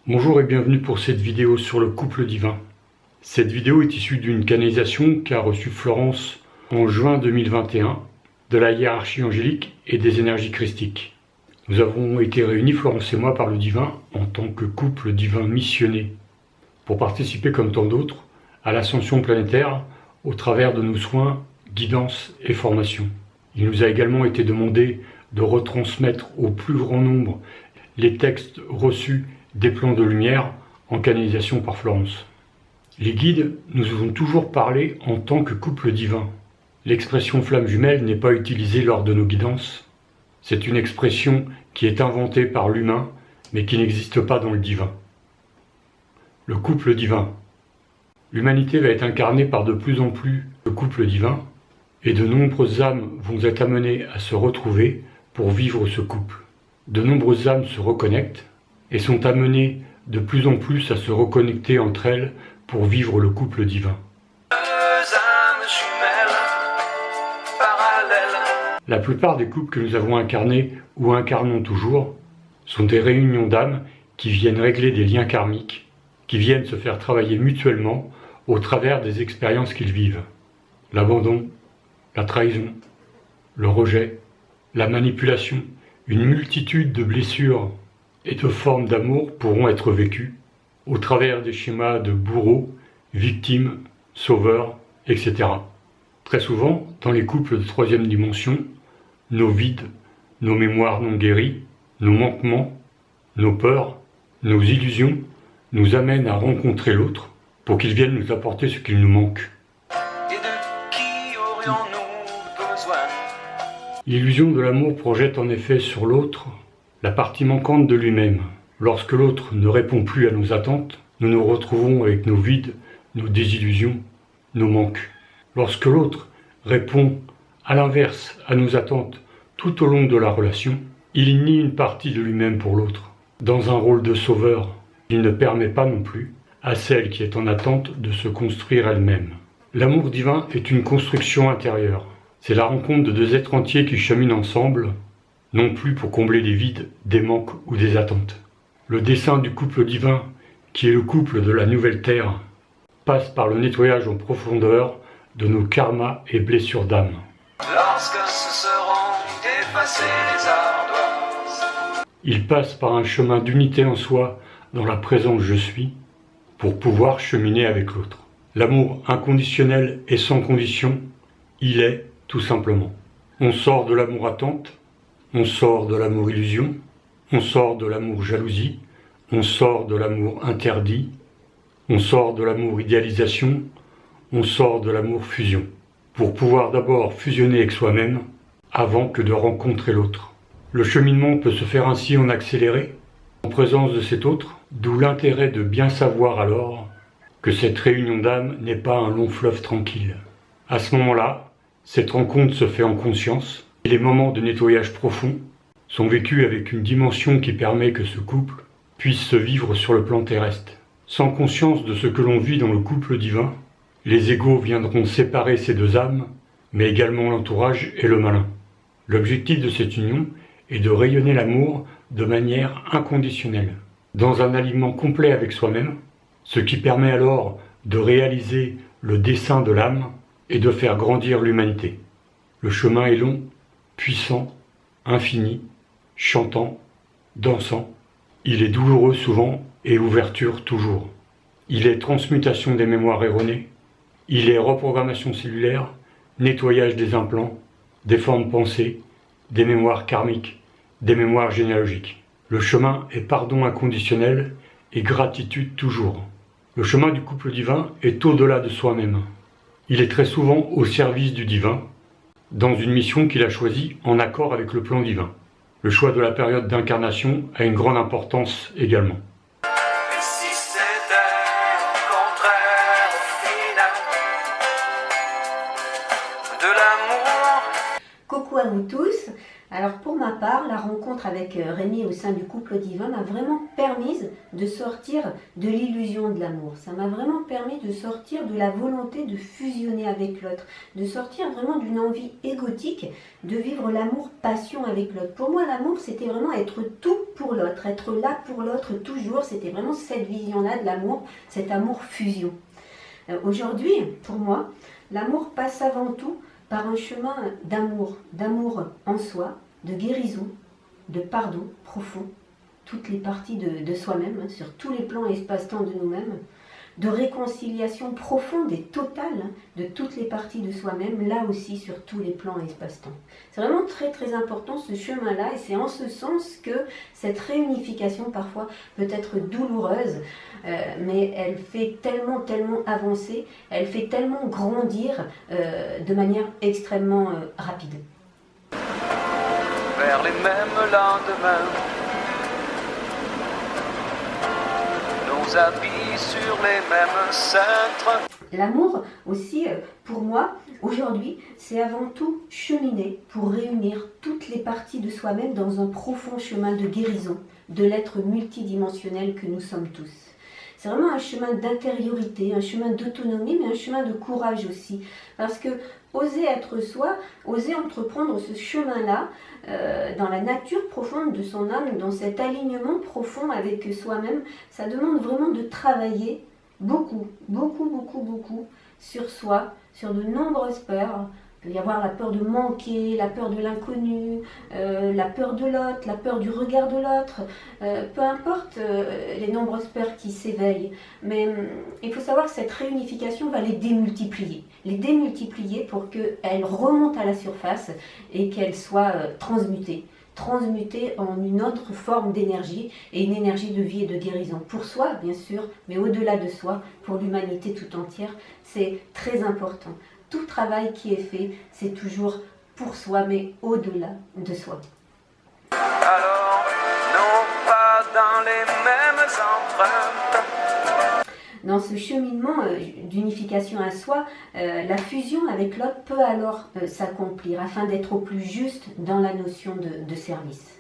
Bonjour et bienvenue pour cette vidéo sur le couple divin. Cette vidéo est issue d'une canalisation qu'a reçue Florence en juin 2021 de la hiérarchie angélique et des énergies christiques. Nous avons été réunis, Florence et moi, par le divin en tant que couple divin missionné pour participer comme tant d'autres à l'ascension planétaire au travers de nos soins, guidances et formations. Il nous a également été demandé de retransmettre au plus grand nombre les textes reçus des plans de lumière en canalisation par Florence. Les guides nous ont toujours parlé en tant que couple divin. L'expression flamme jumelle n'est pas utilisée lors de nos guidances. C'est une expression qui est inventée par l'humain, mais qui n'existe pas dans le divin. Le couple divin. L'humanité va être incarnée par de plus en plus de couples divins, et de nombreuses âmes vont être amenées à se retrouver pour vivre ce couple. De nombreuses âmes se reconnectent et sont amenées de plus en plus à se reconnecter entre elles pour vivre le couple divin. La plupart des couples que nous avons incarnés ou incarnons toujours sont des réunions d'âmes qui viennent régler des liens karmiques, qui viennent se faire travailler mutuellement au travers des expériences qu'ils vivent. L'abandon, la trahison, le rejet, la manipulation, une multitude de blessures et de formes d'amour pourront être vécues au travers des schémas de bourreaux, victimes, sauveurs, etc. Très souvent, dans les couples de troisième dimension, nos vides, nos mémoires non guéries, nos manquements, nos peurs, nos illusions nous amènent à rencontrer l'autre pour qu'il vienne nous apporter ce qu'il nous manque. Et de qui aurions-nous besoin? L'illusion de l'amour projette en effet sur l'autre la partie manquante de lui-même. Lorsque l'autre ne répond plus à nos attentes, nous nous retrouvons avec nos vides, nos désillusions, nos manques. Lorsque l'autre répond à l'inverse à nos attentes tout au long de la relation, il nie une partie de lui-même pour l'autre. Dans un rôle de sauveur, il ne permet pas non plus à celle qui est en attente de se construire elle-même. L'amour divin est une construction intérieure. C'est la rencontre de deux êtres entiers qui cheminent ensemble, non plus pour combler des vides, des manques ou des attentes. Le dessein du couple divin, qui est le couple de la nouvelle terre, passe par le nettoyage en profondeur de nos karmas et blessures d'âme. Lorsque se seront effacées les ardoises. Il passe par un chemin d'unité en soi, dans la présence je suis, pour pouvoir cheminer avec l'autre. L'amour inconditionnel et sans condition, il est tout simplement. On sort de l'amour attente, on sort de l'amour illusion, on sort de l'amour jalousie, on sort de l'amour interdit, on sort de l'amour idéalisation, on sort de l'amour fusion, pour pouvoir d'abord fusionner avec soi-même avant que de rencontrer l'autre. Le cheminement peut se faire ainsi en accéléré, en présence de cet autre, d'où l'intérêt de bien savoir alors que cette réunion d'âmes n'est pas un long fleuve tranquille. À ce moment-là, cette rencontre se fait en conscience et les moments de nettoyage profond sont vécus avec une dimension qui permet que ce couple puisse se vivre sur le plan terrestre. Sans conscience de ce que l'on vit dans le couple divin, les égaux viendront séparer ces deux âmes, mais également l'entourage et le malin. L'objectif de cette union est de rayonner l'amour de manière inconditionnelle, dans un alignement complet avec soi-même, ce qui permet alors de réaliser le dessein de l'âme et de faire grandir l'humanité. Le chemin est long, puissant, infini, chantant, dansant. Il est douloureux souvent et ouverture toujours. Il est transmutation des mémoires erronées. Il est reprogrammation cellulaire, nettoyage des implants, des formes pensées, des mémoires karmiques, des mémoires généalogiques. Le chemin est pardon inconditionnel et gratitude toujours. Le chemin du couple divin est au-delà de soi-même. Il est très souvent au service du divin, dans une mission qu'il a choisie en accord avec le plan divin. Le choix de la période d'incarnation a une grande importance également. Et si c'était le contraire au final de l'amour? Coucou à vous tous, Alors pour ma part, la rencontre avec Rémi au sein du couple divin m'a vraiment permis de sortir de l'illusion de l'amour. Ça m'a vraiment permis de sortir de la volonté de fusionner avec l'autre, de sortir vraiment d'une envie égotique, de vivre l'amour-passion avec l'autre. Pour moi, l'amour, c'était vraiment être tout pour l'autre, être là pour l'autre toujours. C'était vraiment cette vision-là de l'amour, cet amour-fusion. Aujourd'hui, pour moi, l'amour passe avant tout par un chemin d'amour en soi, de guérison, de pardon profond, toutes les parties de soi-même, hein, sur tous les plans et espace-temps de nous-mêmes, de réconciliation profonde et totale hein, de toutes les parties de soi-même, là aussi sur tous les plans et espace-temps. C'est vraiment très très important ce chemin-là, et c'est en ce sens que cette réunification parfois peut être douloureuse, mais elle fait tellement avancer, elle fait tellement grandir de manière extrêmement rapide. Vers les mêmes lendemains, nos habits sur les mêmes cintres. L'amour aussi, pour moi, aujourd'hui, c'est avant tout cheminer pour réunir toutes les parties de soi-même dans un profond chemin de guérison de l'être multidimensionnel que nous sommes tous. C'est vraiment un chemin d'intériorité, un chemin d'autonomie, mais un chemin de courage aussi. Parce que oser être soi, oser entreprendre ce chemin-là, dans la nature profonde de son âme, dans cet alignement profond avec soi-même, ça demande vraiment de travailler beaucoup sur soi, sur de nombreuses peurs. Il peut y avoir la peur de manquer, la peur de l'inconnu, la peur de l'autre, la peur du regard de l'autre, peu importe les nombreuses peurs qui s'éveillent. Mais il faut savoir que cette réunification va les démultiplier pour qu'elles remontent à la surface et qu'elles soient transmutées en une autre forme d'énergie, et une énergie de vie et de guérison. Pour soi, bien sûr, mais au-delà de soi, pour l'humanité tout entière, c'est très important. Tout travail qui est fait, c'est toujours pour soi, mais au-delà de soi. Alors, non pas dans les mêmes empreintes. Dans ce cheminement d'unification à soi, la fusion avec l'autre peut alors s'accomplir afin d'être au plus juste dans la notion de service.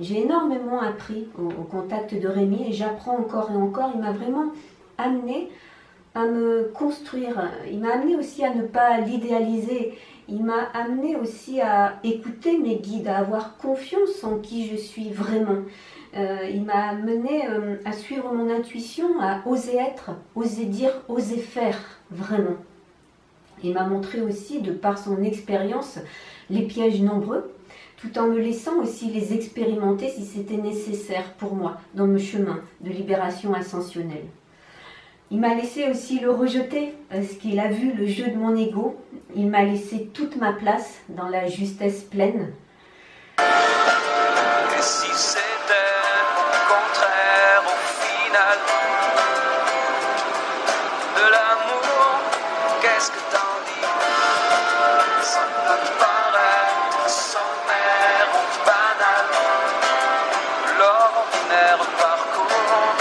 J'ai énormément appris au contact de Rémi, et j'apprends encore et encore. Il m'a vraiment amené à me construire, il m'a amené aussi à ne pas l'idéaliser, il m'a amené aussi à écouter mes guides, à avoir confiance en qui je suis vraiment. Il m'a amené à suivre mon intuition, à oser être, oser dire, oser faire, vraiment. Il m'a montré aussi, de par son expérience, les pièges nombreux, tout en me laissant aussi les expérimenter si c'était nécessaire pour moi, dans mon chemin de libération ascensionnelle. Il m'a laissé aussi le rejeter, parce qu'il a vu le jeu de mon ego. Il m'a laissé toute ma place dans la justesse pleine. Et si c'était le contraire au final de l'amour, qu'est-ce que t'en dis? Ça peut paraître sommaire ou banal, l'ordinaire parcours.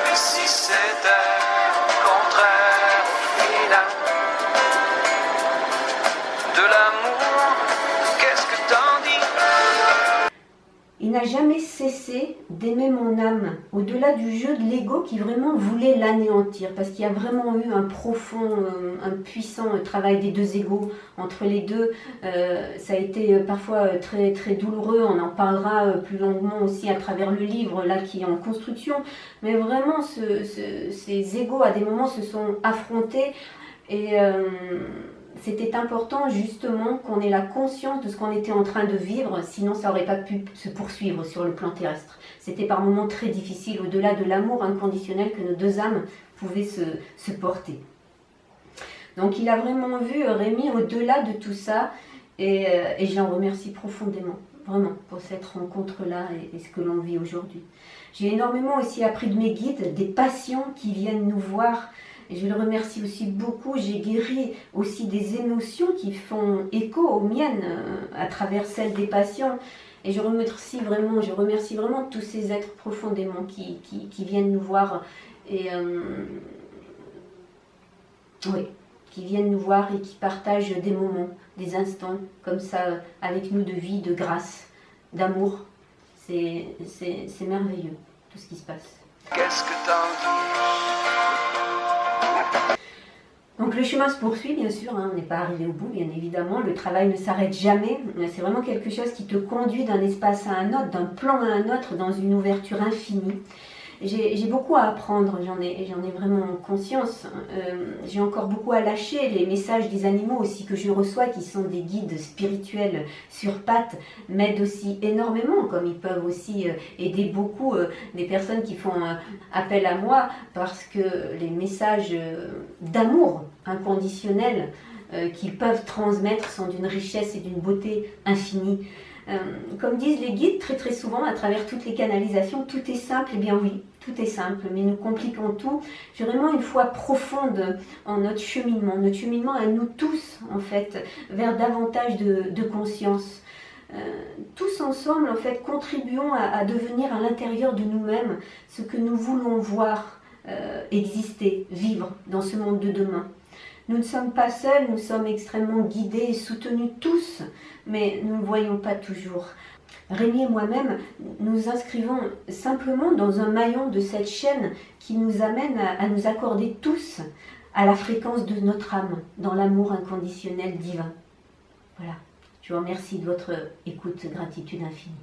Et si c'était le contraire au final de l'amour, qu'est-ce que t'en dis? Il n'a jamais cessé d'aimer mon âme, au-delà du jeu de l'ego qui vraiment voulait l'anéantir, parce qu'il y a vraiment eu un profond, un puissant travail des deux égos entre les deux. Ça a été parfois très douloureux, on en parlera plus longuement aussi à travers le livre là qui est en construction, mais vraiment ces égos à des moments se sont affrontés, et c'était important justement qu'on ait la conscience de ce qu'on était en train de vivre, sinon ça n'aurait pas pu se poursuivre sur le plan terrestre. C'était par moments très difficile, au-delà de l'amour inconditionnel que nos deux âmes pouvaient se porter. Donc il a vraiment vu Rémi au-delà de tout ça, et je l'en remercie profondément, vraiment, pour cette rencontre-là et ce que l'on vit aujourd'hui. J'ai énormément aussi appris de mes guides, des patients qui viennent nous voir. Et je le remercie aussi beaucoup. J'ai guéri aussi des émotions qui font écho aux miennes à travers celles des patients. Et je remercie vraiment tous ces êtres profondément qui viennent nous voir. Et oui, qui viennent nous voir et qui partagent des moments, des instants comme ça avec nous de vie, de grâce, d'amour. C'est merveilleux tout ce qui se passe. Qu'est-ce que t'en dis? Donc le chemin se poursuit bien sûr, hein, on n'est pas arrivé au bout bien évidemment, le travail ne s'arrête jamais, c'est vraiment quelque chose qui te conduit d'un espace à un autre, d'un plan à un autre, dans une ouverture infinie. J'ai beaucoup à apprendre, j'en ai vraiment conscience. J'ai encore beaucoup à lâcher. Les messages des animaux aussi que je reçois, qui sont des guides spirituels sur pattes, m'aident aussi énormément, comme ils peuvent aussi aider beaucoup des personnes qui font appel à moi, parce que les messages d'amour inconditionnel qu'ils peuvent transmettre sont d'une richesse et d'une beauté infinie. Comme disent les guides très très souvent à travers toutes les canalisations, tout est simple. Eh bien oui, tout est simple, mais nous compliquons tout. J'ai vraiment une foi profonde en notre cheminement à nous tous en fait, vers davantage de conscience. Tous ensemble en fait contribuons à devenir à l'intérieur de nous-mêmes ce que nous voulons voir exister, vivre dans ce monde de demain. Nous ne sommes pas seuls, nous sommes extrêmement guidés et soutenus tous, mais nous ne le voyons pas toujours. Rémi et moi-même, nous inscrivons simplement dans un maillon de cette chaîne qui nous amène à nous accorder tous à la fréquence de notre âme, dans l'amour inconditionnel divin. Voilà, je vous remercie de votre écoute, gratitude infinie.